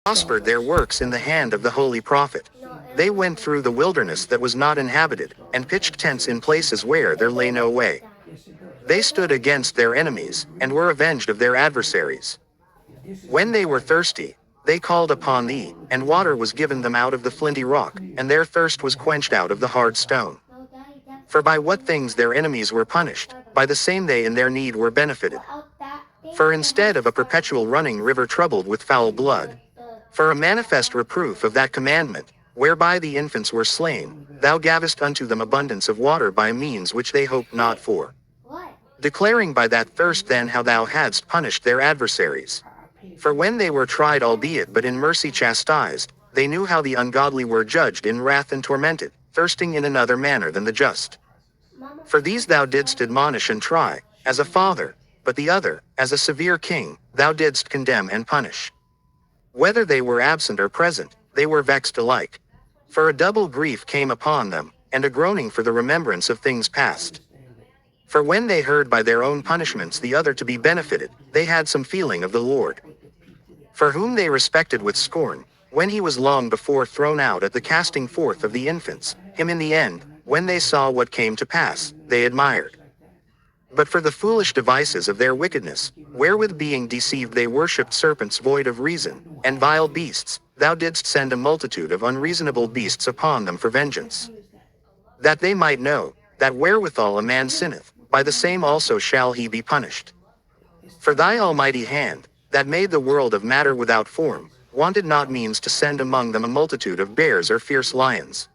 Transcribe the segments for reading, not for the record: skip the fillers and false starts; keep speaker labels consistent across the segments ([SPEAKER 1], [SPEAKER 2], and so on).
[SPEAKER 1] prospered their works in the hand of the holy prophet. They went through the wilderness that was not inhabited, and pitched tents in places where there lay no way. They stood against their enemies, and were avenged of their adversaries. When they were thirsty, they called upon thee, and water was given them out of the flinty rock, and their thirst was quenched out of the hard stone. For by what things their enemies were punished, by the same they in their need were benefited. For instead of a perpetual running river troubled with foul blood, for a manifest reproof of that commandment, whereby the infants were slain, thou gavest unto them abundance of water by means which they hoped not for. Declaring by that thirst then how thou hadst punished their adversaries. For when they were tried albeit but in mercy chastised, they knew how the ungodly were judged in wrath and tormented, thirsting in another manner than the just. For these thou didst admonish and try, as a father, but the other, as a severe king, thou didst condemn and punish. Whether they were absent or present, they were vexed alike. For a double grief came upon them, and a groaning for the remembrance of things past. For when they heard by their own punishments the other to be benefited, they had some feeling of the Lord. For whom they respected with scorn, when he was long before thrown out at the casting forth of the infants, him in the end, when they saw what came to pass, they admired. But for the foolish devices of their wickedness, wherewith being deceived they worshipped serpents void of reason, and vile beasts, thou didst send a multitude of unreasonable beasts upon them for vengeance. That they might know, that wherewithal a man sinneth, by the same also shall he be punished. For thy almighty hand, that made the world of matter without form, wanted not means to send among them a multitude of bears or fierce lions,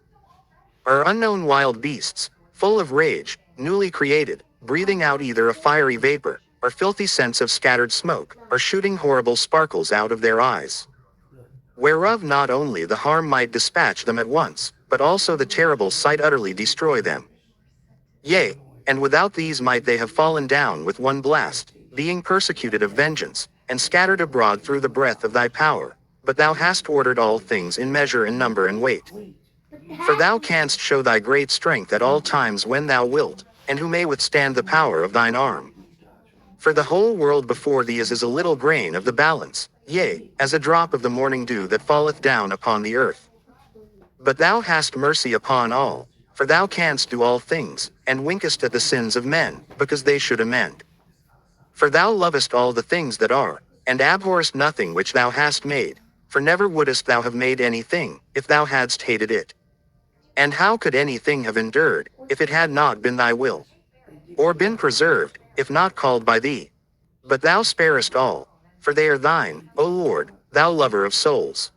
[SPEAKER 1] or unknown wild beasts, full of rage, newly created, breathing out either a fiery vapor, or filthy scents of scattered smoke, or shooting horrible sparkles out of their eyes, whereof not only the harm might dispatch them at once, but also the terrible sight utterly destroy them. Yea, and without these might they have fallen down with one blast, being persecuted of vengeance, and scattered abroad through the breath of thy power, but thou hast ordered all things in measure and number and weight. For thou canst show thy great strength at all times when thou wilt, and who may withstand the power of thine arm? For the whole world before thee is as a little grain of the balance, yea, as a drop of the morning dew that falleth down upon the earth. But thou hast mercy upon all, for thou canst do all things, and winkest at the sins of men, because they should amend. For thou lovest all the things that are, and abhorrest nothing which thou hast made, for never wouldest thou have made anything, if thou hadst hated it. And how could anything have endured, if it had not been thy will? Or been preserved, if not called by thee? But thou sparest all, for they are thine, O Lord, thou lover of souls.